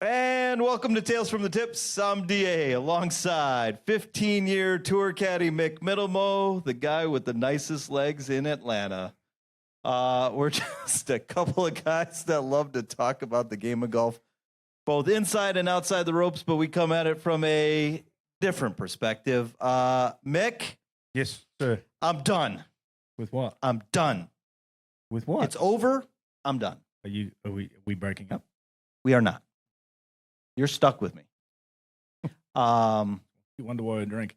And welcome to Tales from the Tips. I'm DA alongside 15-year tour caddy Mick Middlemo, the guy with the nicest legs in Atlanta. We're just a couple of guys that love to talk about the game of golf, both inside and outside the ropes, but we come at it from a different perspective. Mick? Yes, sir. I'm done. With what? I'm done. With what? It's over. I'm done. Are we breaking up? We are not. You're stuck with me. You wonder why I drink.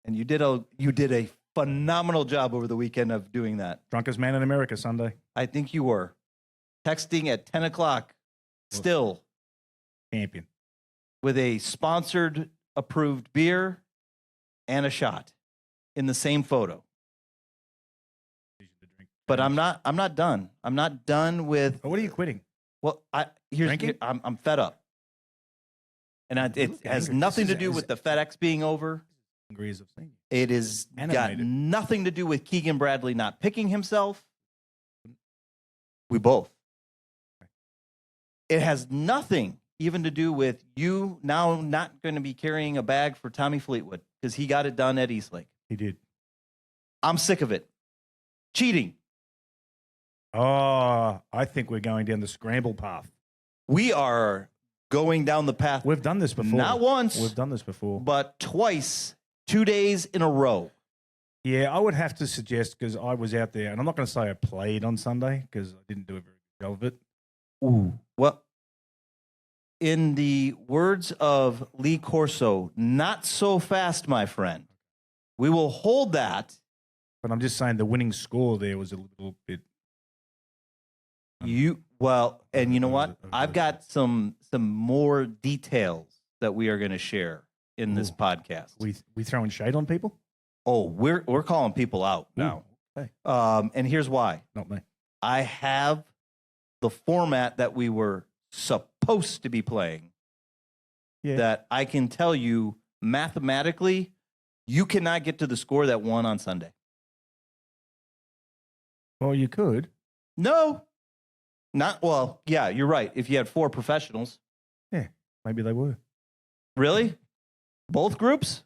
And you did a phenomenal job over the weekend of doing that. Drunkest man in America Sunday. I think you were. Texting at 10 o'clock, still. Champion. With a sponsored, approved beer and a shot in the same photo. But I'm not done. I'm not done with. Oh, what are you quitting? Well, I'm fed up. And it has nothing to do with the FedEx being over. It is got nothing to do with Keegan Bradley not picking himself. We both. It has nothing even to do with you now not going to be carrying a bag for Tommy Fleetwood because he got it done at Eastlake. He did. I'm sick of it. Cheating. Oh, I think we're going down the scramble path. We are going down the path. We've done this before. Not once. We've done this before. But twice, 2 days in a row. Yeah, I would have to suggest, because I was out there, and I'm not going to say I played on Sunday, because I didn't do a very good job of it. Ooh. Well, in the words of Lee Corso, not so fast, my friend. We will hold that. But I'm just saying the winning score there was a little bit. And you know what? I've got some more details that we are going to share in this podcast. We throwing shade on people? Oh, we're calling people out now. Okay. And here's why. Not me. I have the format that we were supposed to be playing. Yeah. That I can tell you mathematically, you cannot get to the score that won on Sunday. Well, you could. No. Yeah, you're right. If you had 4 professionals. Yeah, maybe they were. Really? Both groups?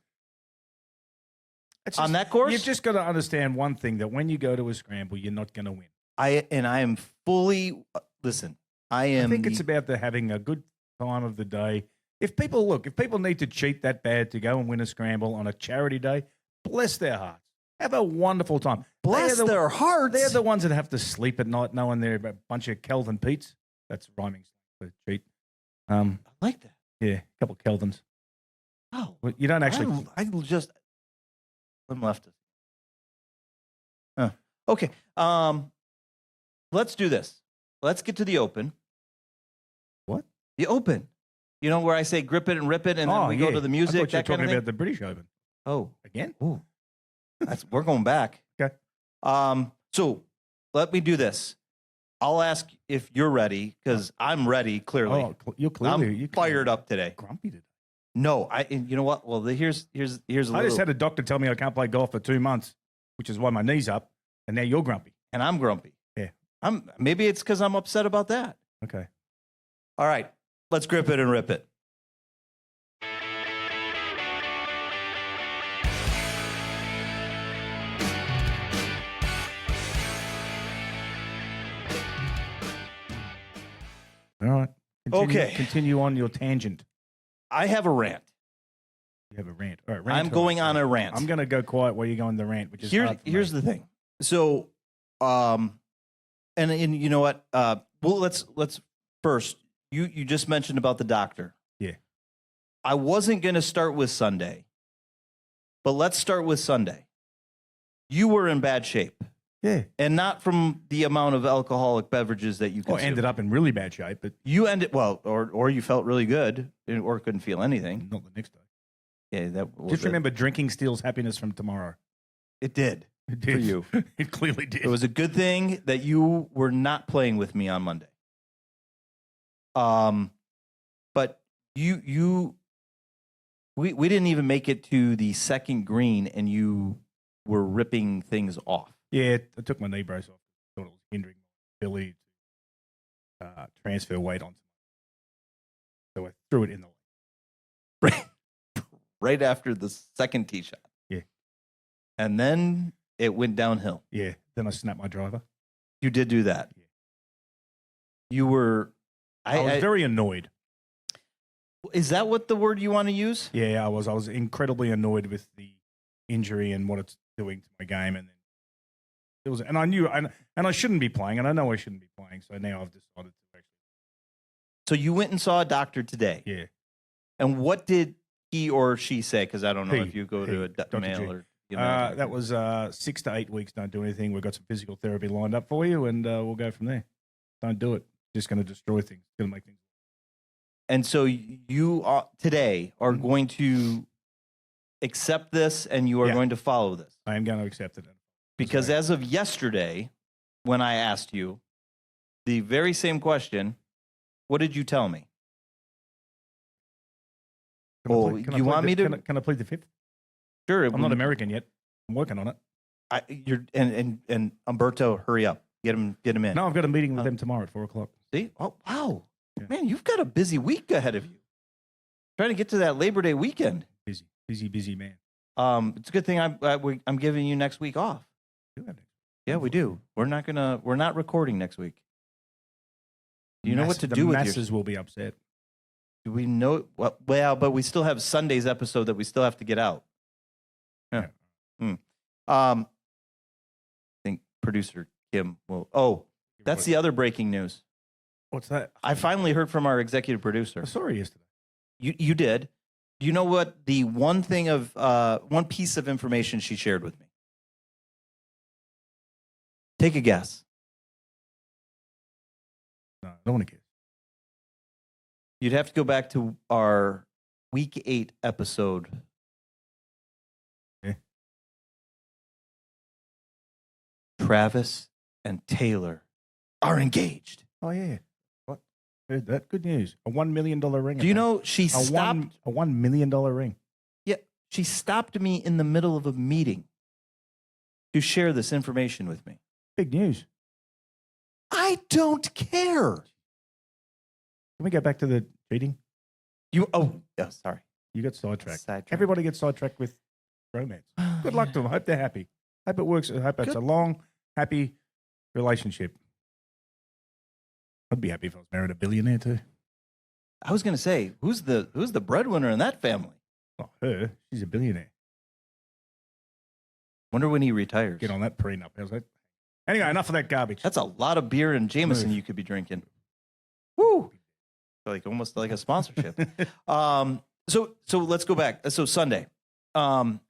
On that course? You've just got to understand one thing, that when you go to a scramble, you're not going to win. I am fully, listen, I think it's about having a good time of the day. If people need to cheat that bad to go and win a scramble on a charity day, bless their hearts. Have a wonderful time. Bless their hearts. They're the ones that have to sleep at night knowing they're a bunch of Kelvin Petes. That's rhyming for cheat. I like that. Yeah, a couple of Kelvins. Oh. Well, you don't actually. I'm left. Okay. Let's do this. Let's get to the Open. What? The Open. You know where I say grip it and rip it and then we go to the music? I thought you were talking about the British Open. Oh. Again? Ooh. We're going back. Okay. So let me do this. I'll ask if you're ready because I'm ready. Clearly, I'm fired up today. Grumpy today. No, you know what? Well, here's a little. I just had a doctor tell me I can't play golf for 2 months, which is why my knee's up. And now you're grumpy. And I'm grumpy. Yeah. Maybe it's because I'm upset about that. Okay. All right. Let's grip it and rip it. All right. Okay. Continue on your tangent. I have a rant. You have a rant. All right. I'm going on a rant. I'm going to go quiet while you go on the rant, which is here's the thing. So, and you know what? Well, let's first. You just mentioned about the doctor. Yeah. I wasn't going to start with Sunday, but let's start with Sunday. You were in bad shape. Yeah. And not from the amount of alcoholic beverages that you consumed. Well, ended up in really bad shape, but you ended or you felt really good or couldn't feel anything. Not the next day. Yeah, just remember, drinking steals happiness from tomorrow. It did. It did for you. It clearly did. It was a good thing that you were not playing with me on Monday. But we didn't even make it to the second green, and you were ripping things off. Yeah, I took my knee brace off. Thought it was hindering my ability to transfer weight onto So I threw it in the right after the second tee shot. Yeah. And then it went downhill. Yeah. Then I snapped my driver. You did do that. Yeah. You were. I was very annoyed. Is that what the word you want to use? Yeah, I was. I was incredibly annoyed with the injury and what it's doing to my game, and then it was. And I knew, and I shouldn't be playing, and I know I shouldn't be playing. So now I've decided to actually. So you went and saw a doctor today. Yeah. And what did he or she say? Because I don't know if you go to a Dr. male G. or. That was 6 to 8 weeks. Don't do anything. We've got some physical therapy lined up for you, and we'll go from there. Don't do it. Just going to destroy things. Going to make things. And so you today are going to accept this, and you are going to follow this. I am going to accept it. Because as of yesterday, when I asked you the very same question, what did you tell me? Can I plead the fifth? Sure. I'm not American yet. I'm working on it. And Umberto, hurry up. Get him in. No, I've got a meeting with them tomorrow at 4:00. See? Oh, wow. Yeah. Man, you've got a busy week ahead of you. Trying to get to that Labor Day weekend. Busy man. It's a good thing I'm giving you next week off. Yeah, we do. We're not recording next week. Do you know what to do with your masses will be upset. Do we know? Well, but we still have Sunday's episode that we still have to get out. Yeah. I think producer Kim will. Oh, that's the other breaking news. What's that? I finally heard from our executive producer. I saw her yesterday. You did. Do you know what the one piece of information she shared with me? Take a guess. No, I don't want to guess. You'd have to go back to our week 8 episode. Okay. Travis and Taylor are engaged. Oh, yeah. What? Heard that? Good news. A $1 million ring. Do you know she stopped? A $1 million ring. Yeah. She stopped me in the middle of a meeting to share this information with me. Big news. I don't care. Can we go back to the cheating? Sorry. You got sidetracked. Everybody gets sidetracked with romance. Good luck to them. Hope they're happy. Hope it works. I hope it's a long, happy relationship. I'd be happy if I was married a billionaire too. I was going to say, who's the breadwinner in that family? Not her. She's a billionaire. Wonder when he retires. Get on that prenup. How's that? Anyway, enough of that garbage. That's a lot of beer and Jameson you could be drinking. Woo! Almost like a sponsorship. So let's go back. So Sunday, the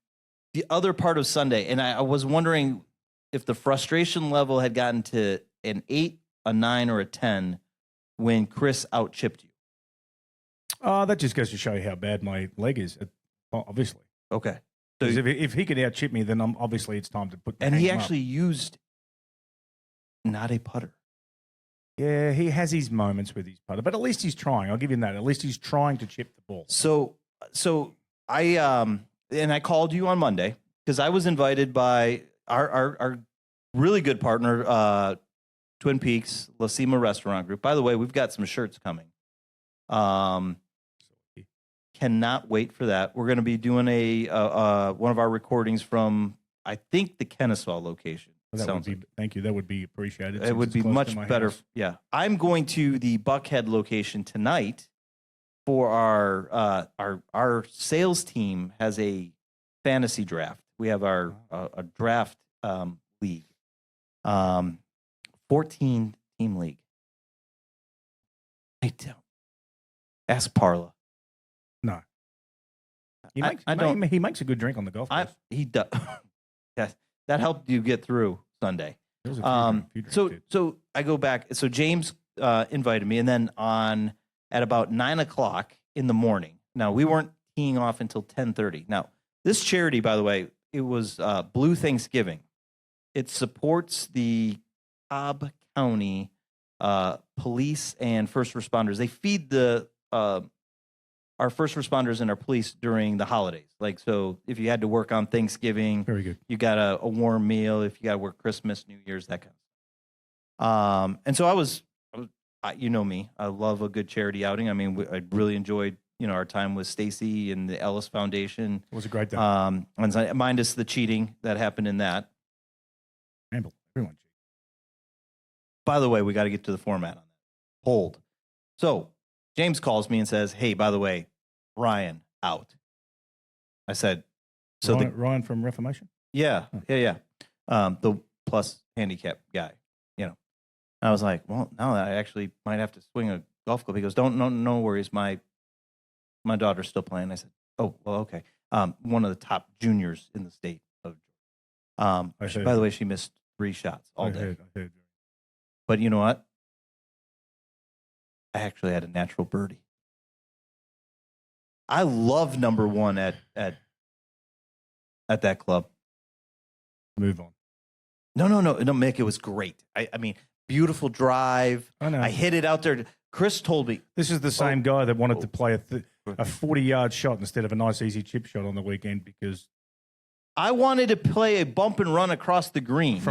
other part of Sunday, and I was wondering if the frustration level had gotten to an 8, a 9, or a 10 when Chris out-chipped you. That just goes to show you how bad my leg is, obviously. Okay. So if he could out-chip me, then obviously it's time to put. And he actually used not a putter. Yeah, he has his moments with his putter, but at least he's trying. I'll give him that. At least he's trying to chip the ball. So I called you on Monday because I was invited by our really good partner, Twin Peaks La Cima Restaurant Group. By the way, we've got some shirts coming. Cannot wait for that. We're going to be doing one of our recordings from, I think, the Kennesaw location. Thank you. That would be appreciated. It would be much better. House. Yeah. I'm going to the Buckhead location tonight for our sales team has a fantasy draft. We have our a draft league. 14 team league. I don't. Ask Parla. No. He makes a good drink on the golf course. He does. Yes. That helped you get through Sunday. So I go back. So James invited me, and then at about 9:00 in the morning. Now we weren't teeing off until 10:30. Now this charity, by the way, it was Blue Thanksgiving. It supports the Cobb County police and first responders. They feed our first responders and our police during the holidays. Like, so if you had to work on Thanksgiving, very good. You got a warm meal. If you got to work Christmas, New Year's, that kind of stuff. And so you know me. I love a good charity outing. I mean, I really enjoyed our time with Stacy and the Ellis Foundation. It was a great day. Minus the cheating that happened in that. Scramble. Everyone cheated. By the way, we got to get to the format on that. Hold. So James calls me and says, "Hey, by the way, Ryan out." I said, "So Ryan from Reformation." Yeah. The plus handicap guy. I was like, "Well, now I actually might have to swing a golf club." He goes, "No worries. My daughter's still playing." I said, "Oh, well, okay." One of the top juniors in the state of Georgia. By the way, she missed 3 shots all day. I heard. But you know what? I actually had a natural birdie. I love number 1 at that club. Move on. No, Mick, it was great. I mean, beautiful drive. I know. I hit it out there. Chris told me. This is the same guy that wanted to play a 40-yard shot instead of a nice, easy chip shot on the weekend because I wanted to play a bump and run across the green.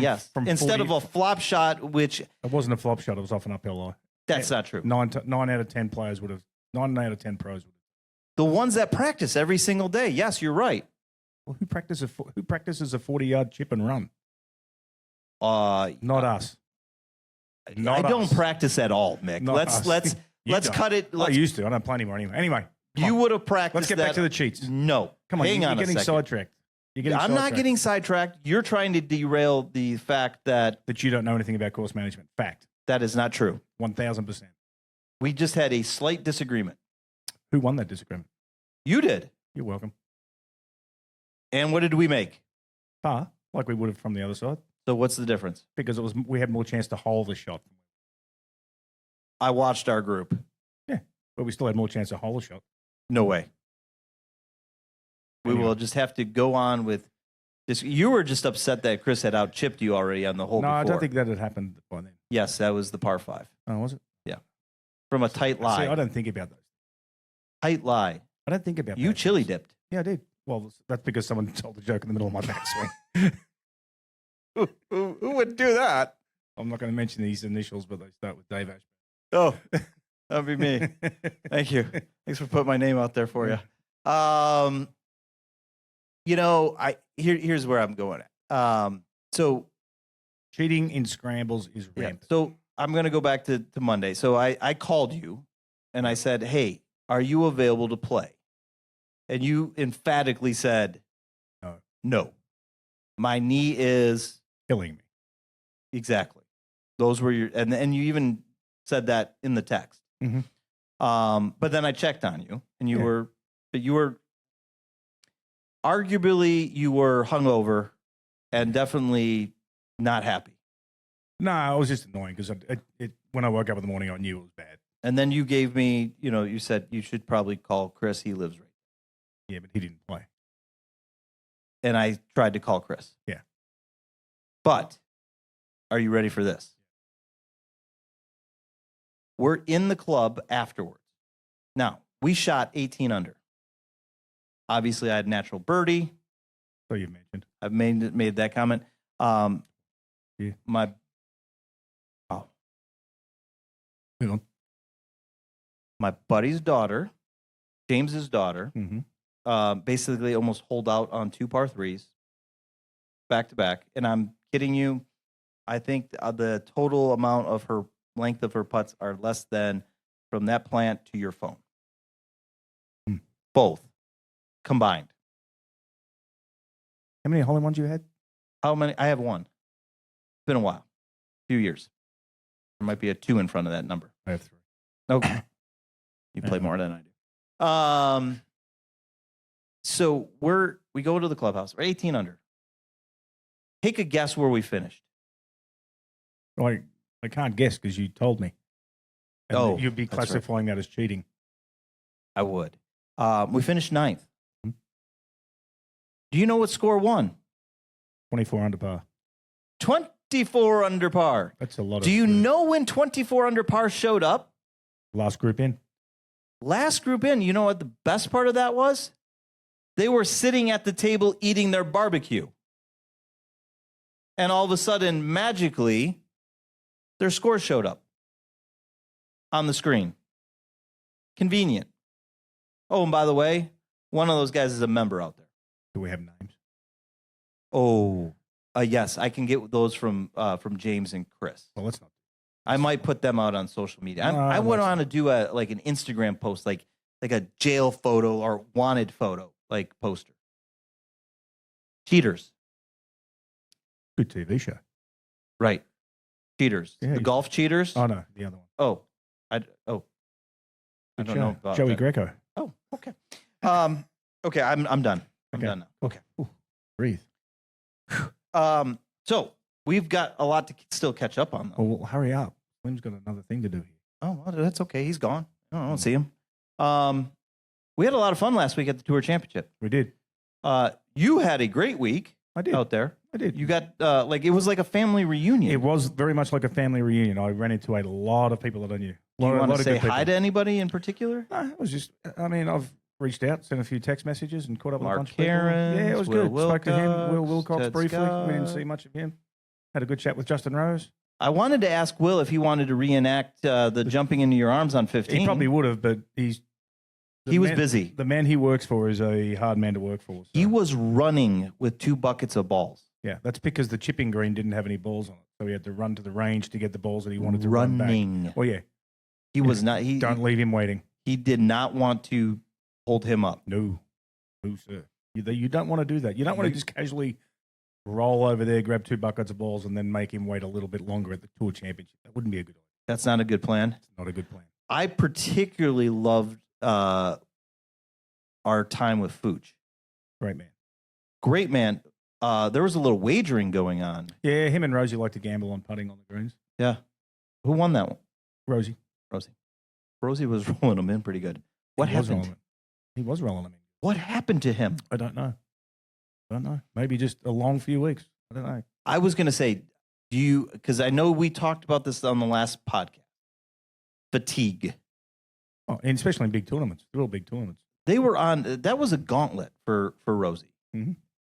Instead of a flop shot, which it wasn't a flop shot. It was off an uphill line. That's not true. 9 out of 10 players would have. 9 out of 10 pros would have. The ones that practice every single day. Yes, you're right. Well, who practices a 40-yard chip and run? Not us. I don't practice at all, Mick. Let's cut it. I used to. I don't play anymore anyway. Anyway, you would have practiced. Let's get back to the cheats. No, come on. You're getting sidetracked. I'm not getting sidetracked. You're trying to derail the fact that you don't know anything about course management. Fact. That is not true. 1,000%. We just had a slight disagreement. Who won that disagreement? You did. You're welcome. And what did we make? Par, like we would have from the other side. So what's the difference? Because we had more chance to hole the shot. I watched our group. Yeah, but we still had more chance to hole the shot. No way. We will just have to go on with this. You were just upset that Chris had out-chipped you already on the hole before. I don't think that had happened by then. Yes, that was the par 5. Oh, was it? Yeah. From a tight lie. See, I don't think about those. Tight lie. I don't think about you those. chili dipped. Yeah, I did. Well, that's because someone told the joke in the middle of my backswing. Who would do that? I'm not going to mention these initials, but they start with Dave Ashburn. Oh, that'd be me. Thank you. Thanks for putting my name out there for you. Here's where I'm going at. So cheating in scrambles is rampant. Yeah, so I'm going to go back to Monday. So I called you and I said, "Hey, are you available to play?" And you emphatically said, No. My knee is killing me. Exactly. Those were your, and you even said that in the text. Mm-hmm. But then I checked on you, and you were arguably hungover, and definitely not happy. No, it was just annoying because when I woke up in the morning, I knew it was bad. And then you gave me, you said you should probably call Chris. He lives right there. Yeah, but he didn't play. And I tried to call Chris. Yeah. But are you ready for this? We're in the club afterwards. Now, we shot 18 under. Obviously, I had natural birdie. So you mentioned. I've made that comment. Yeah. My buddy's daughter, James's daughter, basically almost holed out on 2 par 3s back to back. And I'm kidding you. I think the total amount of her length of her putts are less than from that plant to your phone. Both combined. How many hole in ones you had? How many? I have 1. It's been a while. A few years. There might be a 2 in front of that number. I have 3. Okay. You play more than I do. So we go to the clubhouse. We're 18 under. Take a guess where we finished. I can't guess because you told me. And you'd be classifying that as cheating. I would. We finished 9th. Do you know what score won? 24 under par. 24 under par. That's a lot. Do you know when 24 under par showed up? Last group in. Last group in. You know what the best part of that was? They were sitting at the table eating their barbecue. And all of a sudden, magically, their score showed up. on the screen. Convenient. Oh, and by the way, one of those guys is a member out there. Do we have names? Oh, yes, I can get those from James and Chris. Well, let's not. I might put them out on social media. I would want to do an Instagram post, like a jail photo or wanted photo, like poster. Cheaters. Good TV show. Right. Cheaters. Yeah, the golf cheaters. Oh no, the other one. Oh, I don't know about Joey that. Greco. Oh, okay. Okay, I'm done. I'm done now. Okay. Ooh, breathe. So we've got a lot to still catch up on, though. Oh, well, hurry up. Slim's got another thing to do here. Oh, well, that's okay. He's gone. I don't see him. We had a lot of fun last week at the Tour Championship. We did. You had a great week. I did. Out there. I did. You got it was like a family reunion. It was very much like a family reunion. I ran into a lot of people that I knew. Do you want to say hi to anybody in particular? No, it was just. I mean, I've reached out, sent a few text messages, and caught up with a bunch of people. Cairns, Yeah, it was Will good. Spoke to him, Will Wilcox Ted briefly. Scott. We didn't see much of him. Had a good chat with Justin Rose. I wanted to ask Will if he wanted to reenact the jumping into your arms on 15. He probably would have, but he was busy. The man he works for is a hard man to work for. So. He was running with 2 buckets of balls. Yeah, that's because the chipping green didn't have any balls on it, so he had to run to the range to get the balls that he wanted to run back. Oh yeah, he was not. Don't leave him waiting. He did not want to hold him up. No, sir. You don't want to do that. You don't want to just casually roll over there, grab 2 buckets of balls, and then make him wait a little bit longer at the Tour Championship. That wouldn't be a good idea. That's not a good plan. It's not a good plan. I particularly loved our time with Fooch. Great man. There was a little wagering going on. Yeah, him and Rosie like to gamble on putting on the greens. Yeah. Who won that one? Rosie. Rosie was rolling them in pretty good. What happened? He was rolling them in. What happened to him? I don't know. Maybe just a long few weeks. I don't know. I was going to say, because I know we talked about this on the last podcast. Fatigue. Oh, and especially in big tournaments, real big tournaments. They were on, that was a gauntlet for Rosie. Mm-hmm.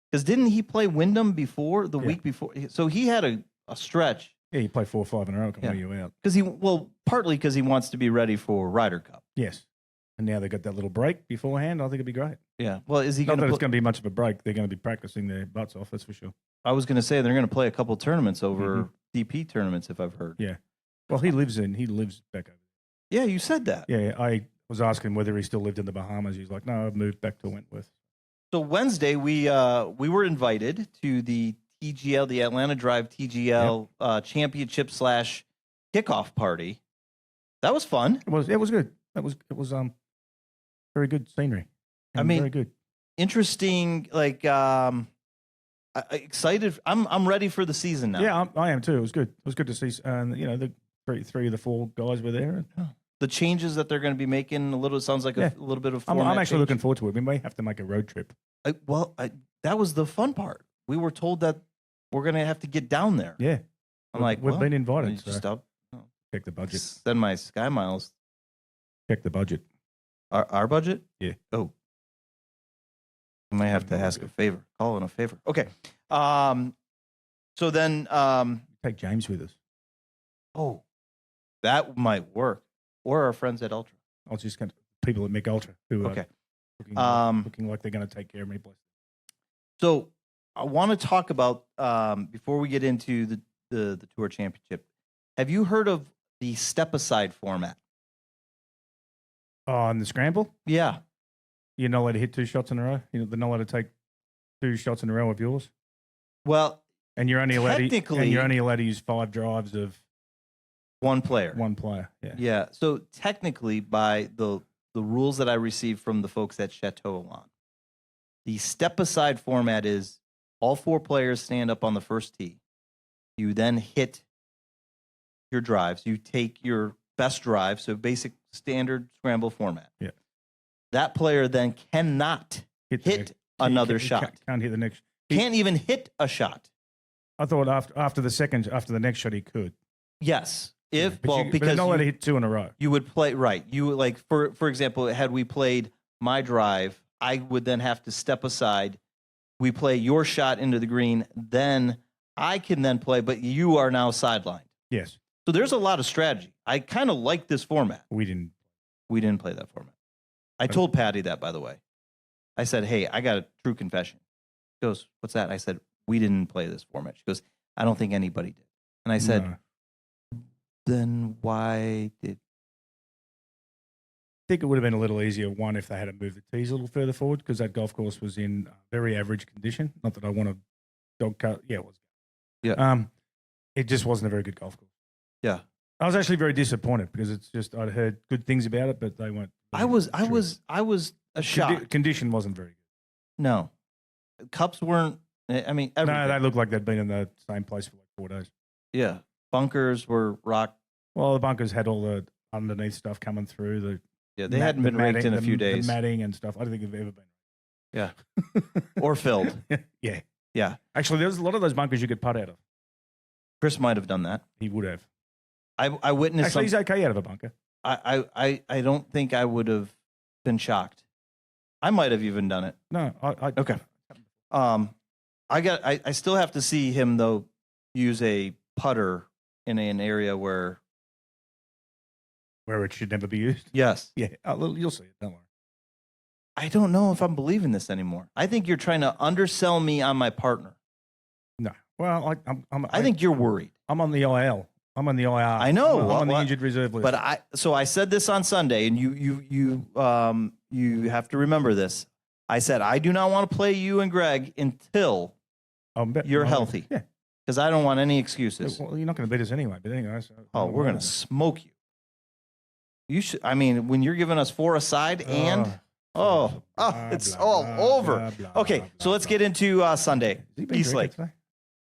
Because didn't he play Wyndham before, the week before? So he had a stretch. Yeah, you play 4 or 5 in a row, can wear you out. Partly because he wants to be ready for Ryder Cup. Yes. And now they got that little break beforehand. I think it'd be great. Yeah. Well, is he going to? Not that it's going to be much of a break. They're going to be practicing their butts off. That's for sure. I was going to say they're going to play a couple tournaments over DP tournaments, if I've heard. Yeah. Well, he lives back over there. Yeah, you said that. Yeah, I was asking whether he still lived in the Bahamas. He's like, no, I've moved back to Wentworth. So Wednesday we were invited to the TGL, the Atlanta Drive TGL championship / kickoff party. That was fun. It was good. It was very good scenery. Very good. Interesting. Like excited. I'm ready for the season now. Yeah, I am too. It was good. It was good to see. The three of the 4 guys were there. The changes that they're going to be making sounds like a little bit of format I'm actually change. looking forward to it. We may have to make a road trip. That was the fun part. We were told that we're going to have to get down there. Yeah. I'm like, we've been invited. Just up. Check the budget. Send my Sky Miles. Check the budget. Our budget? Yeah. Oh. I might have to ask a favor. Call in a favor. Okay. So then take James with us. Oh. That might work. Or our friends at Ultra. I'll just get people at Mick Ultra who are looking like they're going to take care of me. So I want to talk about, before we get into the Tour Championship, have you heard of the step-aside format? On the Scramble? Yeah. You're not allowed to hit 2 shots in a row? They're not allowed to take 2 shots in a row of yours? Well, and you're only allowed to use 5 drives of one player. Yeah. Yeah. So technically, by the rules that I received from the folks at Chateau Alon, the step-aside format is all 4 players stand up on the first tee. You then hit your drives. You take your best drive, so basic standard scramble format. Yeah. That player then cannot hit another shot. Can't hit the next. Can't even hit a shot. I thought after the next shot he could. Yes. Because you're not allowed to hit 2 in a row. You would play right. You would, like, for example, had we played my drive, I would then have to step aside. We play your shot into the green, then I can then play, but you are now sidelined. Yes. So there's a lot of strategy. I kind of like this format. We didn't play that format. I told Patty that, by the way. I said, hey, I got a true confession. She goes, what's that? I said, we didn't play this format. She goes, I don't think anybody did. And I said, then why did? I think it would have been a little easier, one, if they had to move the tees a little further forward, because that golf course was in very average condition. Not that I want to dog cut. Yeah, it was. Yeah. It just wasn't a very good golf course. Yeah. I was actually very disappointed because it's just I'd heard good things about it, but they weren't. I was a shock. Condition wasn't very good. No. Cups weren't, I mean, everything. No, they looked like they'd been in the same place for like 4 days. Yeah. Bunkers were rock. Well, the bunkers had all the underneath stuff coming through. They hadn't been raked in a few days. The matting and stuff. I don't think they've ever been. Yeah. Or filled. Yeah. Yeah. Actually, there's a lot of those bunkers you could putt out of. Chris might have done that. He would have. I witnessed. Actually, he's okay out of a bunker. I don't think I would have been shocked. I might have even done it. No, Okay. I still have to see him though use a putter in an area where it should never be used. Yes. Yeah, you'll see it. Don't worry. I don't know if I'm believing this anymore. I think you're trying to undersell me on my partner. No. Well, I think you're worried. I'm on the IL. I'm on the IR. I know. I'm on the injured reserve list. But I said this on Sunday, and you have to remember this. I said I do not want to play you and Greg until you're healthy. Yeah. Because I don't want any excuses. Well, you're not going to beat us anyway. But anyway, we're going to smoke you. You should. I mean, when you're giving us 4 aside and it's all over. Okay, so let's get into Sunday. East Lake.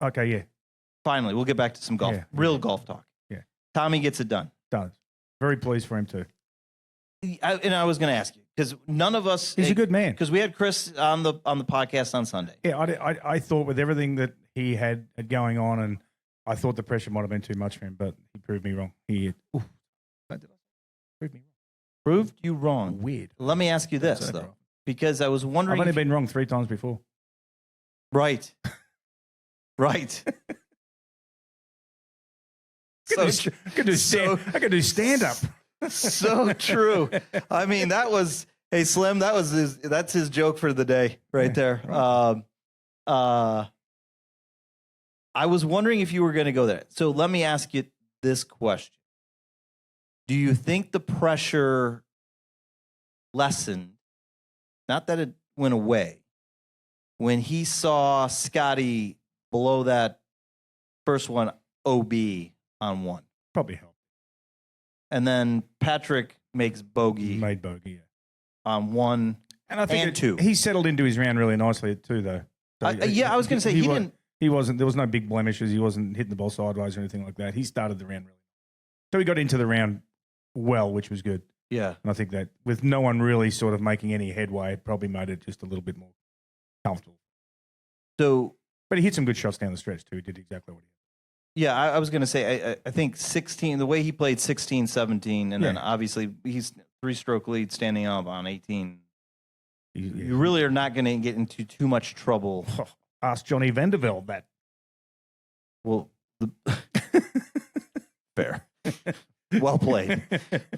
Okay, yeah. Finally, we'll get back to some golf. Real golf talk. Yeah. Tommy gets it done. Does. Very pleased for him too. I was going to ask you because none of us. He's a good man. Because we had Chris on the podcast on Sunday. Yeah, I thought with everything that he had going on, and I thought the pressure might have been too much for him, but he proved me wrong. Proved me wrong. Proved you wrong. Weird. Let me ask you this though, because I was wondering. I've only been wrong 3 times before. Right. Right. I could do stand up. So true. I mean, that was Slim. That's his joke for the day right there. Right. I was wondering if you were going to go there. So let me ask you this question: do you think the pressure lessened? Not that it went away when he saw Scotty blow that first one OB on 1. Probably helped. And then Patrick makes bogey. Made bogey, yeah. On 1 and I think 2. He settled into his round really nicely too, though. So I was going to say he didn't. He wasn't. There was no big blemishes. He wasn't hitting the ball sideways or anything like that. He started the round really. So he got into the round well, which was good. Yeah. And I think that with no one really sort of making any headway, it probably made it just a little bit more comfortable. So, but he hit some good shots down the stretch too. He did exactly what he had. Yeah, I was going to say, I think 16, the way he played 16, 17, and then obviously he's 3-stroke lead standing up on 18. You really are not going to get into too much trouble. Ask Johnny Vandervelde that. Well, fair. Well played.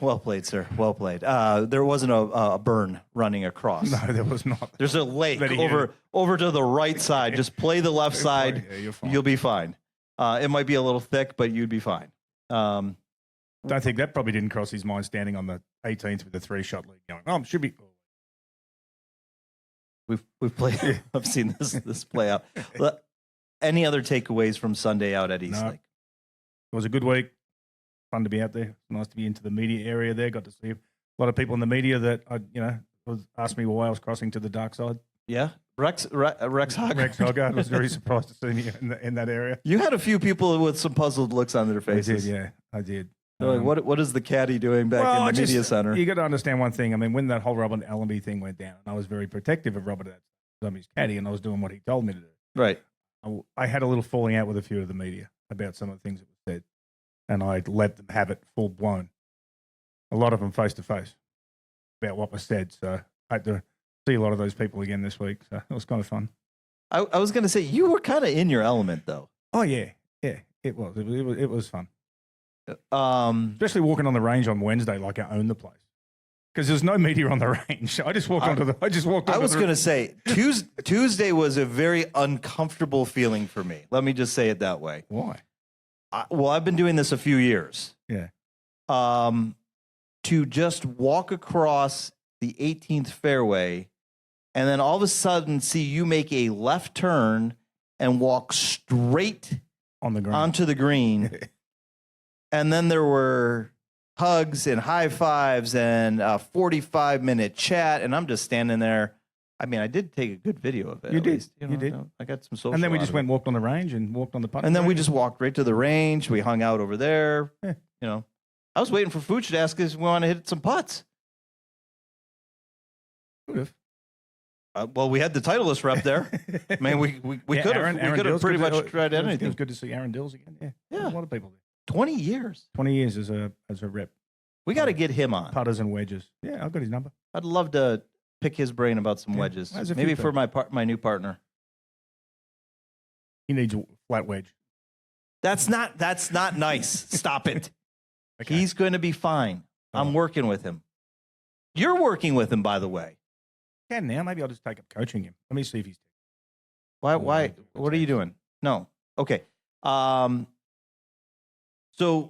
Well played, sir. Well played. There wasn't a burn running across. No, there was not. There's a lake over to the right side. Just play the left side. Yeah, you're fine. You'll be fine. It might be a little thick, but you'd be fine. Don't think that probably didn't cross his mind standing on the 18th with the 3-shot lead going, should be. We've played. I've seen this play out. Any other takeaways from Sunday out at East Lake? It was a good week. Fun to be out there. It's nice to be into the media area there. Got to see a lot of people in the media that asked me why I was crossing to the dark side. Yeah, Rex Hogger. I was very surprised to see me in that area. You had a few people with some puzzled looks on their faces. I did. They're like, what is the caddie doing back in the media center? You got to understand one thing. I mean, when that whole Robert Allenby thing went down, I was very protective of Robert as his caddy, and I was doing what he told me to do. Right. I had a little falling out with a few of the media about some of the things that were said, and I let them have it full blown. A lot of them face to face about what was said. So I had to see a lot of those people again this week. So it was kind of fun. I was going to say you were kind of in your element, though. Oh yeah, it was. It was fun. Especially walking on the range on Wednesday, like I own the place. Because there's no media on the range. I just walked onto the. I was going to say Tuesday was a very uncomfortable feeling for me. Let me just say it that way. Why? Well, I've been doing this a few years. Yeah. To just walk across the 18th fairway, and then all of a sudden see you make a left turn and walk straight On the green. onto the green, and then there were hugs and high fives and a 45-minute chat, and I'm just standing there. I mean, I did take a good video of it. You at did. least, You did. I got some social. And then we out just of went it. and walked on the range and walked on the putt. And then we just walked right to the range. We hung out over there. Yeah. You know, I was waiting for Fuchs to ask us if we want to hit some putts. Could have. Well, we had the Titleist rep there. I mean, we could have pretty much tried It anything. was good to see Aaron Dills again. Yeah. Yeah. A lot of people there. 20 years. 20 years as a rep. We got to get him on. Putters and wedges. Yeah, I've got his number. I'd love to pick his brain about some wedges. there's a Maybe few for my new partner. He needs a flat wedge. That's not nice. Stop it. Okay. He's going to be fine. I'm working with him. You're working with him, by the way. Can now. Maybe I'll just take up coaching him. Let me see if he's. Why? What are you doing? No. Okay. So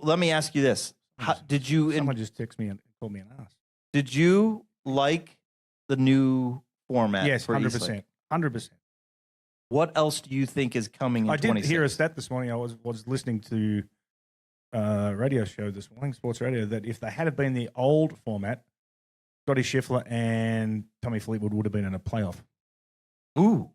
let me ask you this: did you Someone just texted me and called me an ass. did you like the new format? Yes, for 100%. 100%. What else do you think is coming in I did 26? hear a stat this morning. I was listening to a radio show this morning, sports radio, that if they had been the old format, Scotty Scheffler and Tommy Fleetwood would have been in a playoff. Ooh.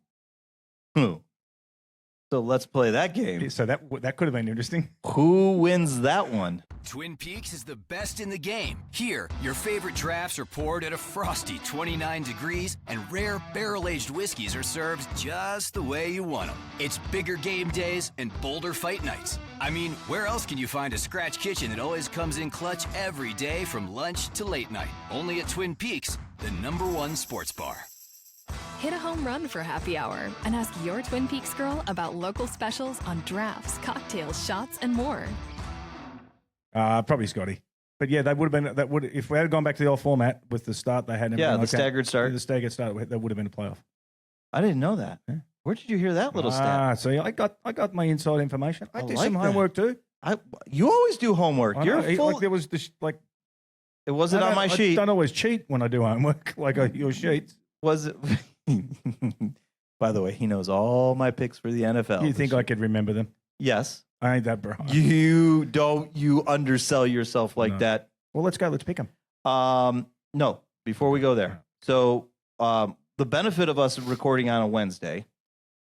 So let's play that game. So that could have been interesting. Who wins that one? Twin Peaks is the best in the game. Here, your favorite drafts are poured at a frosty 29 degrees, and rare barrel-aged whiskeys are served just the way you want them. It's bigger game days and bolder fight nights. I mean, where else can you find a scratch kitchen that always comes in clutch every day from lunch to late night? Only at Twin Peaks, the #1 sports bar. Hit a home run for happy hour and ask your Twin Peaks girl about local specials on drafts, cocktails, shots, and more. Probably Scotty. But yeah, they would have been. That would if we had gone back to the old format with the start they had. And Yeah, everything the like that, staggered start. The staggered start. That would have been a playoff. I didn't know that. Yeah. Where did you hear that little stat? See, I got my inside information. I did like some that. homework too. You always do homework. I You're know, full. like there was this like. It wasn't on my I sheet. don't always cheat when I do homework like your sheets. Was it? By the way, he knows all my picks for the NFL. You think I could remember them? Yes. I ain't that bro. You don't. You undersell yourself like No. that. Well, let's go. Let's pick them. No. Before we go there, so the benefit of us recording on a Wednesday,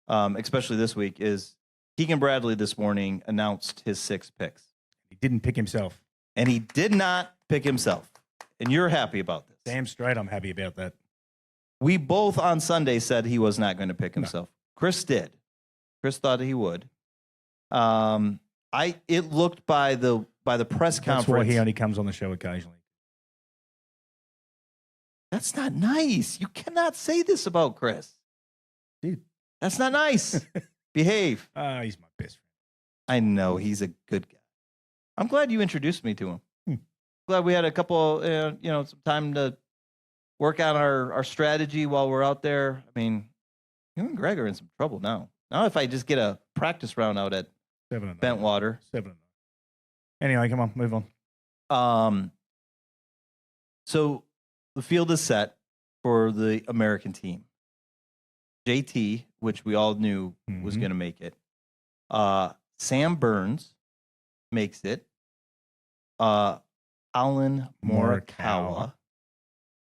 especially this week, is Keegan Bradley this morning announced his 6 picks, He didn't pick himself. and he did not pick himself. And you're happy about this. Damn straight, I'm happy about that. We both on Sunday said he was not going to pick himself. Chris did. Chris thought he would. It looked by the press conference. That's why he only comes on the show occasionally. That's not nice. You cannot say this about Chris. Dude. That's not nice. Behave. He's my best friend. I know he's a good guy. I'm glad you introduced me to him. Glad we had a couple, some time to work on our strategy while we're out there. I mean, you and Greg are in some trouble now. Now, if I just get a practice round out at 7-9. Bentwater. 7-9. Anyway, come on, move on. So the field is set for the American team. JT, which we all knew was going to make it. Sam Burns makes it. Colin Morikawa,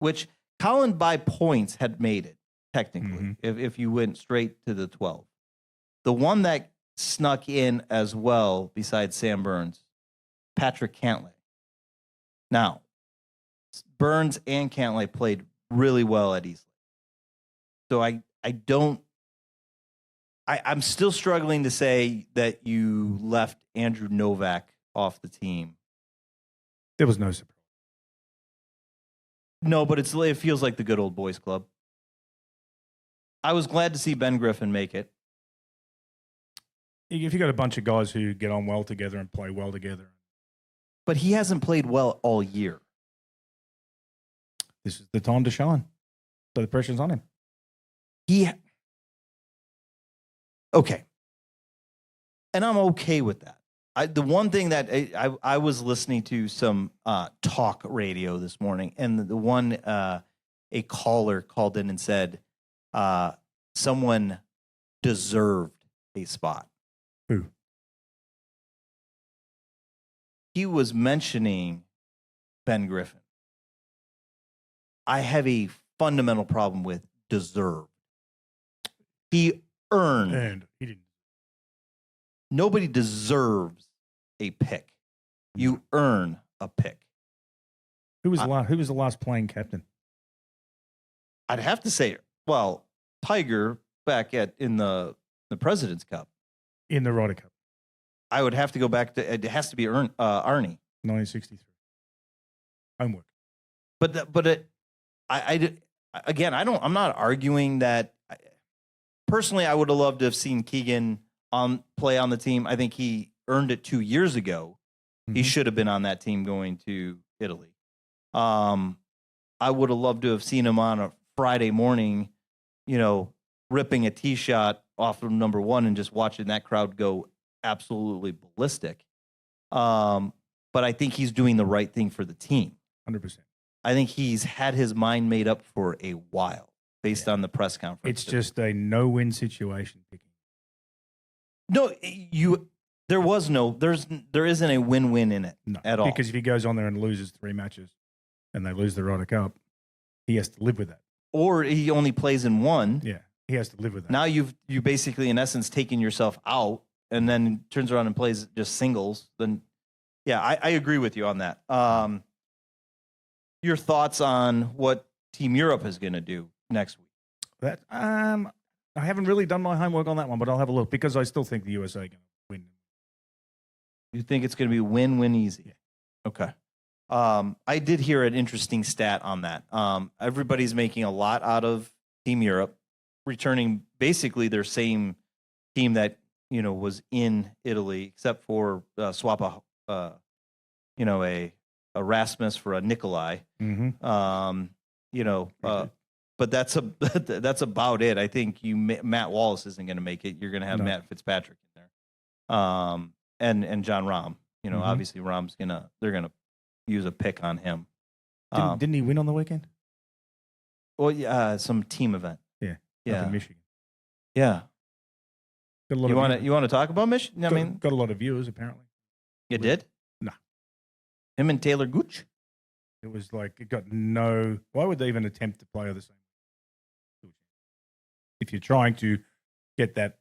which Colin by points had made it, technically, if you went straight to the 12. The one that snuck in as well, besides Sam Burns, Patrick Cantlay. Now, Burns and Cantlay played really well at Eastland. So I'm still struggling to say that you left Andrew Novak off the team. There was no surprise. No, but it feels like the good old boys club. I was glad to see Ben Griffin make it. If you got a bunch of guys who get on well together and play well together, but he hasn't played well all year. This is the time to shine. So the pressure's on him. Okay. And I'm okay with that. The one thing that I was listening to some talk radio this morning, and the one a caller called in and said someone deserved a spot. Who? He was mentioning Ben Griffin. I have a fundamental problem with deserved. He earned. And he didn't. Nobody deserves a pick. You earn a pick. Who was the last playing captain? I'd have to say, well, Tiger back in the President's Cup. In the Ryder Cup. I would have to go back to, it has to be Arnie. 1963. Homework. I'm not arguing that. Personally, I would have loved to have seen Keegan play on the team. I think he earned it 2 years ago. Mm-hmm. He should have been on that team going to Italy. I would have loved to have seen him on a Friday morning, ripping a tee shot off of number one and just watching that crowd go absolutely ballistic. But I think he's doing the right thing for the team. 100%. I think he's had his mind made up for a while based on the press conference. It's just a no-win situation. No, there isn't a win-win in it at all. Because if he goes on there and loses 3 matches and they lose the Ryder Cup, he has to live with that. Or he only plays in one. Yeah, he has to live with that. Now you basically, in essence, taken yourself out and then turns around and plays just singles. Then, yeah, I agree with you on that. Your thoughts on what Team Europe is going to do next week? That I haven't really done my homework on that one, but I'll have a look because I still think the USA are going to win. You think it's going to be win easy? Yeah. Okay. I did hear an interesting stat on that. Everybody's making a lot out of Team Europe, returning basically their same team that was in Italy, except for swap a Rasmus for a Nikolai. Mm-hmm. But that's about it. I think Matt Wallace isn't going to make it. You're going to have Matt Fitzpatrick in there, and John Rahm. Obviously they're gonna use a pick on him. Didn't he win on the weekend? Well, yeah, some team event. Yeah, yeah, in Michigan. Yeah. Got a lot you want to talk about Michigan? Got a lot of viewers apparently. You did? No. Him and Taylor Gooch. It was like it got no. Why would they even attempt to play the same? If you're trying to get that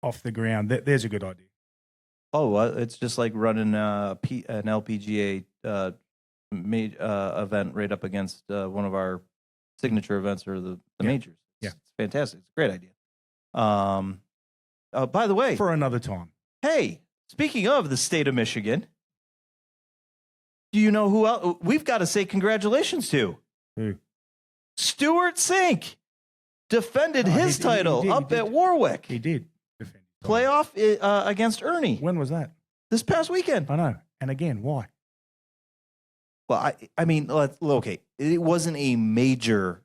off the ground, there's a good idea. Oh, it's just like running an LPGA event right up against one of our signature events or the majors. Yeah, it's fantastic. It's a great idea. By the way, for another time. Hey, speaking of the state of Michigan, do you know who else we've got to say congratulations to? Who? Stuart Sink defended his title up at Warwick. He did. Playoff against Ernie. When was that? This past weekend. I know. And again, why? Well, I mean, okay, it wasn't a major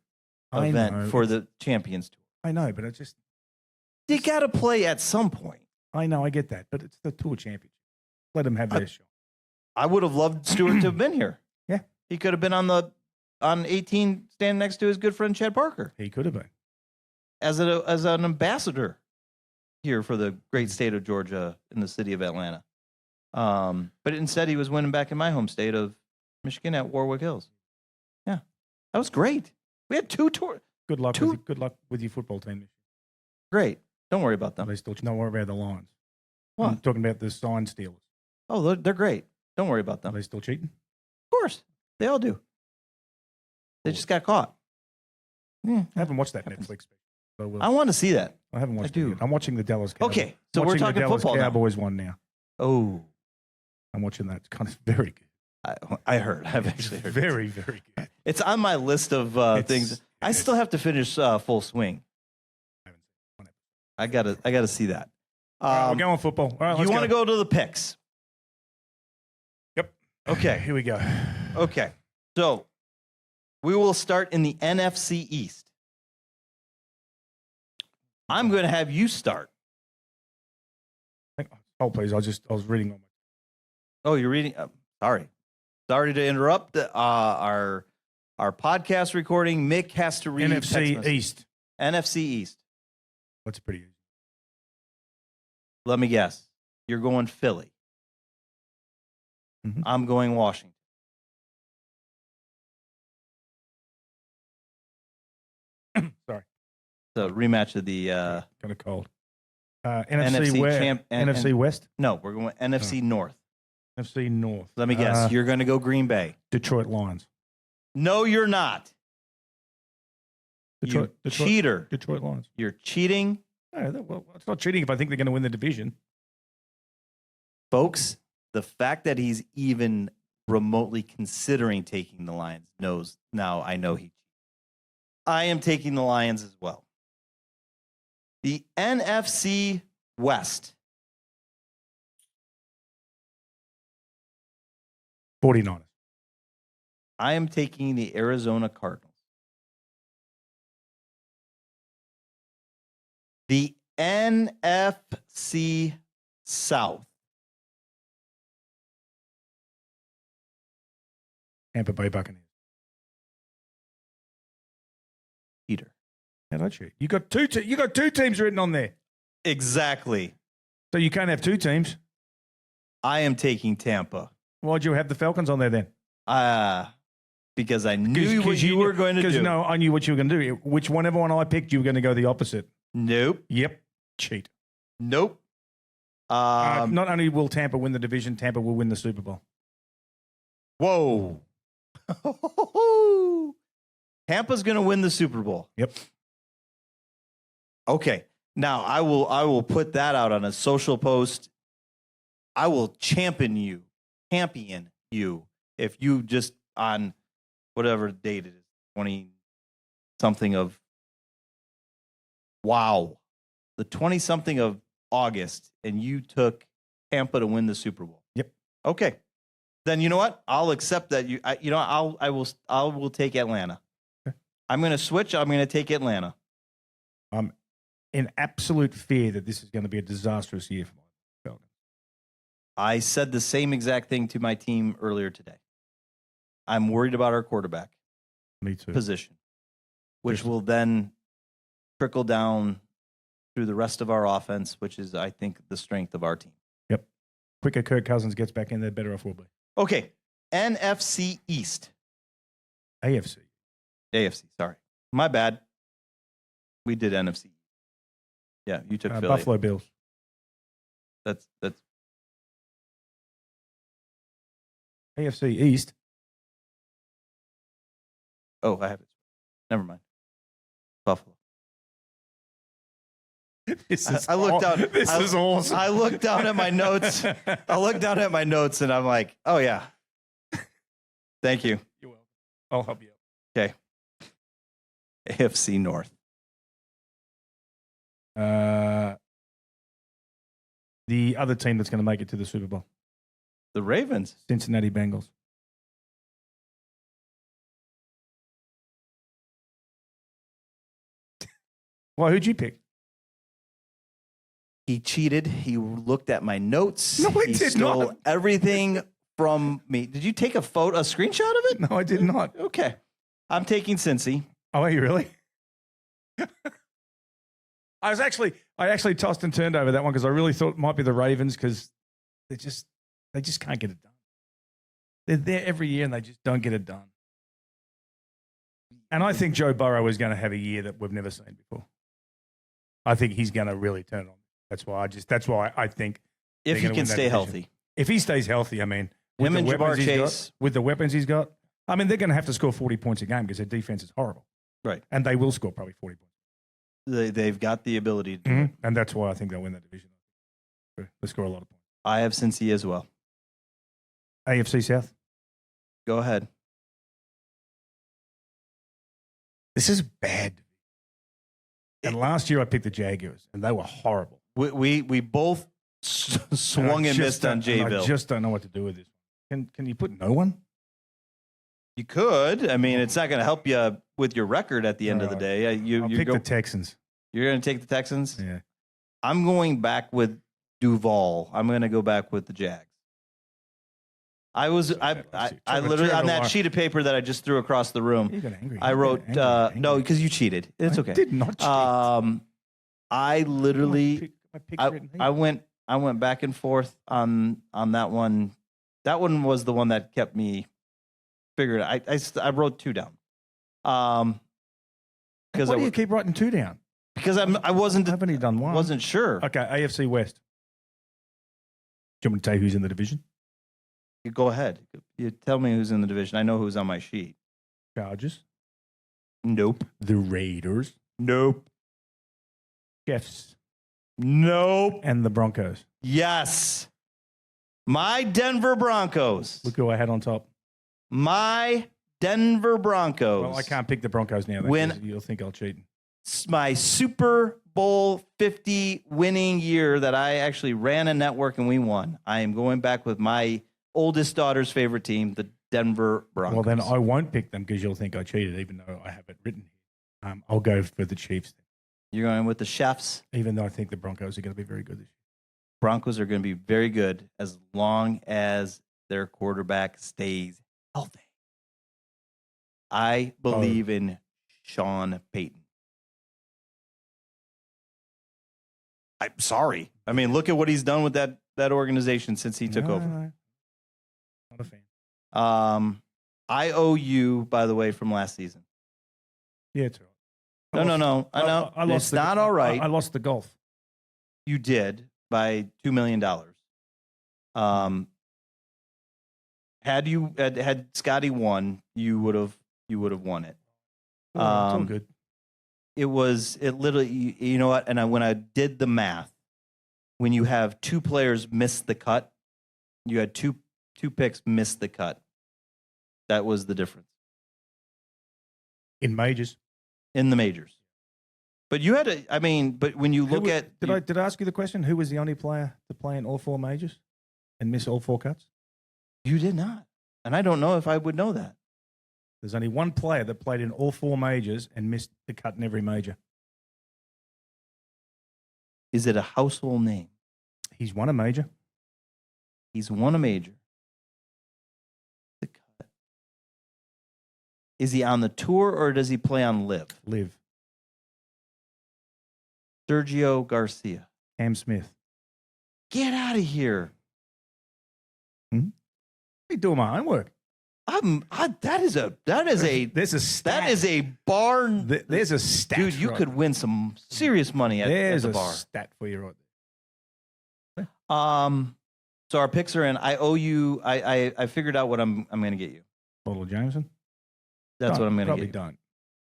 event for the Champions Tour. I know, but you got to play at some point. I know, I get that, but it's the Tour Championship. Let them have their shot. I would have loved Stuart to have been here. Yeah, he could have been on 18, standing next to his good friend Chad Parker. He could have been as an ambassador here for the great state of Georgia in the city of Atlanta. But instead, he was winning back in my home state of Michigan at Warwick Hills. Yeah, that was great. We had 2 tours. Good luck with your football team. Great. Don't worry about them. Don't worry about the Lions. What? I'm talking about the sign stealers. Oh, they're great. Don't worry about them. Are they still cheating? Of course. They all do. They just got caught. I haven't watched that Netflix special. So I want to see that. I haven't watched it yet. I'm watching the Dallas Cowboys. Okay, so we're talking the Dallas football Cowboys now. one now. Oh. I'm watching that. It's kind of very good. I heard. I've actually heard. Very, very good. It's on my list of things. I still have to finish Full Swing. I gotta see that. All right, we're going football. All right, you want to go to the picks? Yep. Okay. Here we go. Okay. So we will start in the NFC East. I'm going to have you start. Oh, please. I was reading on my. Oh, you're reading. Sorry to interrupt our podcast recording. Mick has to read NFC East. NFC East. That's pretty easy. Let me guess. You're going Philly. Mhm. I'm going Washington. Sorry. So rematch of the Kind of cold. NFC West. NFC West. No, we're going NFC North. NFC North. Let me guess. You're going to go Green Bay. Detroit Lions. No, you're not. You cheater. Detroit Lions. You're cheating. Well, it's not cheating if I think they're going to win the division. Folks, the fact that he's even remotely considering taking the Lions knows now I know he cheated. I am taking the Lions as well. The NFC West. 49ers. I am taking the Arizona Cardinals. The NFC South. Tampa Bay Buccaneers. Peter. How'd I cheat? You got two teams written on there. Exactly. So you can't have two teams. I am taking Tampa. Why'd you have the Falcons on there then? Because I knew what you were going to do. Because no, I knew what you were going to do. Whichever one I picked, you were going to go the opposite. Nope. Yep. Cheat. Nope. Not only will Tampa win the division, Tampa will win the Super Bowl. Whoa. Tampa's going to win the Super Bowl. Yep. Okay. Now I will put that out on a social post. I will champion you if you just on whatever date it is, 20 something of the 20 something of August, and you took Tampa to win the Super Bowl. Yep. Okay. Then you know what? I'll accept that. I will take Atlanta. Okay. I'm going to switch. I'm going to take Atlanta. I'm in absolute fear that this is going to be a disastrous year for my Falcons. I said the same exact thing to my team earlier today. I'm worried about our quarterback Me too. position, which will then trickle down through the rest of our offense, which is, I think, the strength of our team. Yep. Quicker Kirk Cousins gets back in there, better off we'll be. Okay. NFC East. AFC. Sorry. My bad. We did NFC. Yeah, you took Philly. Buffalo Bills. That's AFC East. Oh, I have it. Never mind. Buffalo. I looked down. This is awesome. I looked down at my notes. And I'm like, oh yeah. Thank you. You're welcome. I'll help you. Okay. AFC North. The other team that's going to make it to the Super Bowl. The Ravens. Cincinnati Bengals. Well, who'd you pick? He cheated. He looked at my notes. No, I he did stole not. everything from me. Did you take a screenshot of it? No, I did not. Okay. I'm taking Cincy. Oh, are you really? I actually tossed and turned over that one because I really thought it might be the Ravens because they just can't get it done. They're there every year and they just don't get it done. And I think Joe Burrow is going to have a year that we've never seen before. I think he's going to really turn on. That's why I think If he can stay healthy. If he stays healthy, I mean, Him and Ja'Marr Chase. with the weapons he's got, I mean, they're going to have to score 40 points a game because their defense is horrible. Right. And they will score probably 40 points. They've got the ability to do it. And that's why I think they'll win that division. They score a lot of points. I have Cincy as well. AFC South. Go ahead. This is bad. And last year I picked the Jaguars, and they were horrible. We both swung and missed on I Jayville. just don't know what to do with this. Can you put no one? You could. I mean, it's not going to help you with your record at the end of the Right. day. I'll pick the Texans. You're going to take the Texans? Yeah. I'm going back with Duval. I'm going to go back with the Jags. I literally, on that sheet of paper that I just threw across the room, You got angry. I wrote, no, because you cheated. It's okay. I did not cheat. I literally, I I went back and forth on that one. That one was the one that kept me figured. I wrote 2 down. Because Why do you keep writing 2 down? Because I wasn't. Haven't you done 1? Wasn't sure. Okay, AFC West. Do you want me to tell you who's in the division? You go ahead. You tell me who's in the division. I know who's on my sheet. Chargers. Nope. The Raiders. Nope. Chiefs. Nope. And the Broncos. Yes. My Denver Broncos. Look who I had on top. My Denver Broncos. Well, I can't pick the Broncos now. When- You'll think I'll cheat. My Super Bowl 50 winning year that I actually ran a network and we won. I am going back with my oldest daughter's favorite team, the Denver Broncos. Well, then I won't pick them because you'll think I cheated, even though I have it written here. I'll go for the Chiefs, You're going with the Chefs. even though I think the Broncos are going to be very good this year. Broncos are going to be very good as long as their quarterback stays healthy. I believe in Sean Payton. I'm sorry. I mean, look at what he's done with that organization since he took over. No. Not a fan. I owe you, by the way, from last season. Yeah, it's all right. No. I know. It's not all right. I lost the golf. You did by $2 million. Had Scotty won, you would have won it. It's all good. It literally, you know what? And when I did the math, when you have 2 players miss the cut, you had two picks miss the cut. That was the difference In majors. in the majors. But you had to, I mean, but when you look at, Did I ask you the question? Who was the only player to play in all 4 majors and miss all 4 cuts? you did not. And I don't know if I would know that. There's only one player that played in all 4 majors and missed the cut in every major. Is it a household name? He's won a major. He's won a major. The cut. Is he on the tour or does he play on live? Live. Sergio Garcia. Cam Smith. Get out of here. Hey, doing my homework. That is a There's a stat. that is a barn. There's a stat. Dude, you right could win some serious money at There's the a bar. stat for you right there. So our picks are in. I owe you. I figured out what I'm going to get you. Bottle of Jameson. That's what I'm going to Probably get you. don't.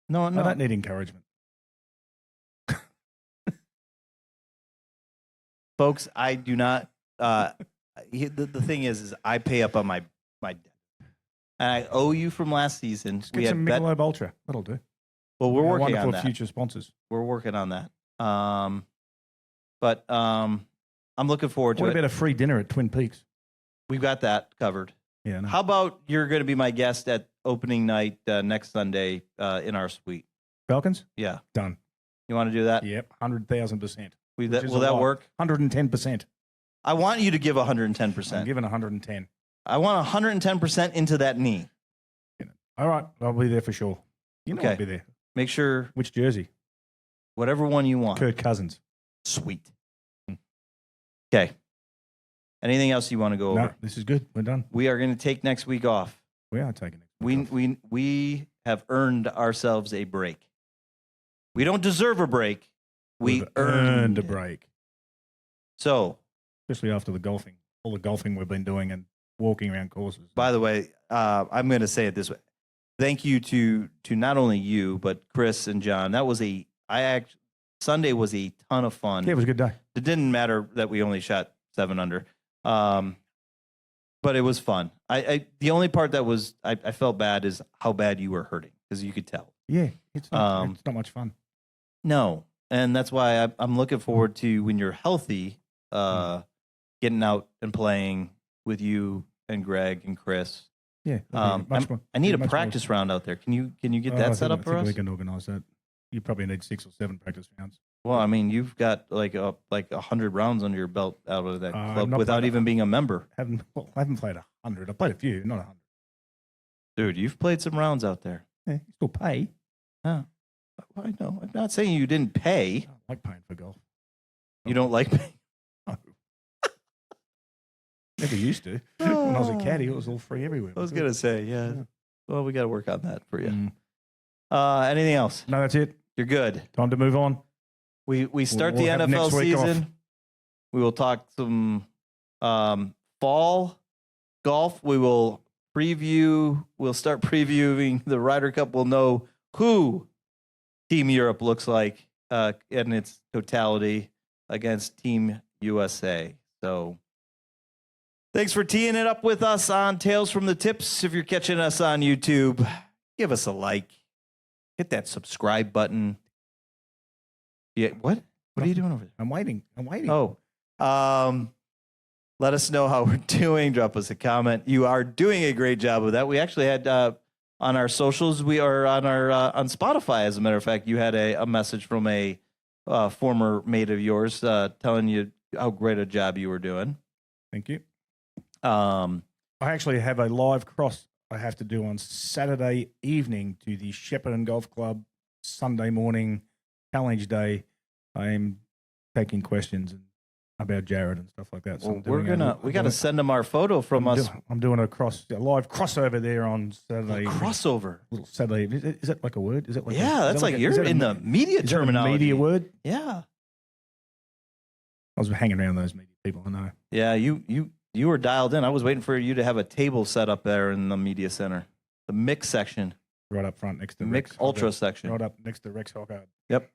No, I don't need encouragement. Folks, I do not. The thing is I pay up on my debt, and I owe you from last season. Just get some Michelob Ultra. That'll do. Well, we're working on Wonderful that. future sponsors. We're working on that. But I'm looking forward to What it. about a free dinner at Twin Peaks? We've got that covered. Yeah. No. How about you're going to be my guest at opening night next Sunday in our suite? Falcons? Yeah. Done. You want to do that? Yep. 100,000%. Will that work? 110%. I want you to give I'm 110%. giving 110. I want 110% into that knee. All right. I'll be there for sure. You know Okay. I'll be there. Make sure Which jersey? whatever one you want. Kirk Cousins. Sweet. Okay. Anything else you want to go over? No, this is good. We're done. We are going to take next week off. We are taking it. We have earned ourselves a break. We don't deserve a break. We We've earned a it. break. So, Especially after all the golfing we've been doing and walking around courses. by the way, I'm going to say it this way. Thank you to not only you, but Chris and John. That was Sunday was a ton of fun. Yeah, it was a good day. It didn't matter that we only shot 7 under. But it was fun. The only part that was I felt bad is how bad you were hurting, because you could tell. Yeah, it's not much fun. No, and that's why I'm looking forward to when you're healthy, getting out and playing with you and Greg and Chris. Yeah. I need a practice round out there. Can you get that set up for us? We can organise that. You probably need 6 or 7 practice rounds. Well, I mean, you've got like 100 rounds under your belt out of that club without even being a member. I haven't played 100. I played a few, not 100. Dude, you've played some rounds out there. Yeah, you still pay. Huh. I know. I'm not saying you didn't pay. I don't like paying for golf. You don't like paying? No. Never used to. When I was a caddie, it was all free everywhere. I was going to say, yeah. Well, we got to work on that for you. Anything else? No, that's it. You're good. Time to move on. We start We'll the have NFL next week season. off. We will talk some fall golf. We'll start previewing the Ryder Cup. We'll know who Team Europe looks like in its totality against Team USA. So thanks for teeing it up with us on Tales from the Tips. If you're catching us on YouTube, give us a like. Hit that subscribe button. Yeah, what? What are you doing over there? I'm waiting. Oh, let us know how we're doing. Drop us a comment. You are doing a great job of that. We actually had on our socials. We are on our on Spotify. As a matter of fact, you had a message from a former mate of yours telling you how great a job you were doing. Thank you. I actually have a live cross I have to do on Saturday evening to the Shepparton Golf Club. Sunday morning, challenge day. I am taking questions about Jared and stuff like that. So well, we got to send them our photo from us. I'm doing a live crossover there on Saturday. Crossover. Little Saturday. Is that like a word? Is it like that's like you're in the media terminology. Media word? Yeah. I was hanging around those media people. I know. Yeah, you were dialed in. I was waiting for you to have a table set up there in the media center, the mix section, right up front next to mix ultra section, right up next to Rex Hockard. Yep.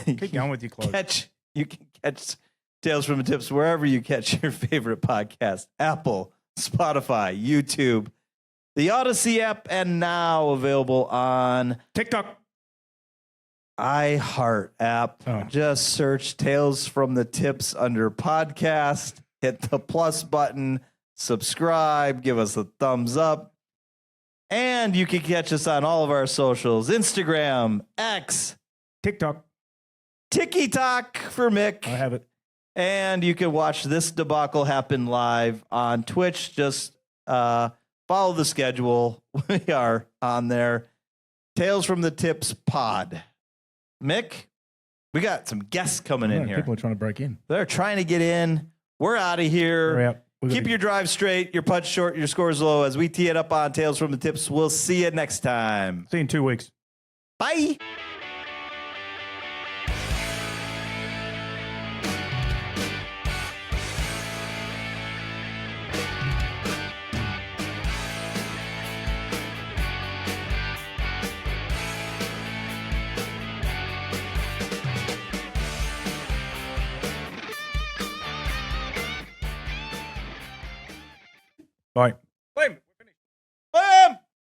Keep going with your clothes. You can catch Tales from the Tips wherever you catch your favorite podcast: Apple, Spotify, YouTube, the Odyssey app, and now available on TikTok. iHeart app. Just search Tales from the Tips under podcast. Hit the plus button, subscribe, give us a thumbs up. And you can catch us on all of our socials: Instagram, X, TikTok, TikTok for Mick. I have it. And you can watch this debacle happen live on Twitch. Just follow the schedule. We are on there. Tales from the Tips pod. Mick, we got some guests coming in here. People are trying to break in. They're trying to get in. We're out of here. Hurry up. Keep your drive straight, your putts short, your scores low as we tee it up on Tales from the Tips. We'll see you next time. See you in 2 weeks. Bye. Bye. Wait.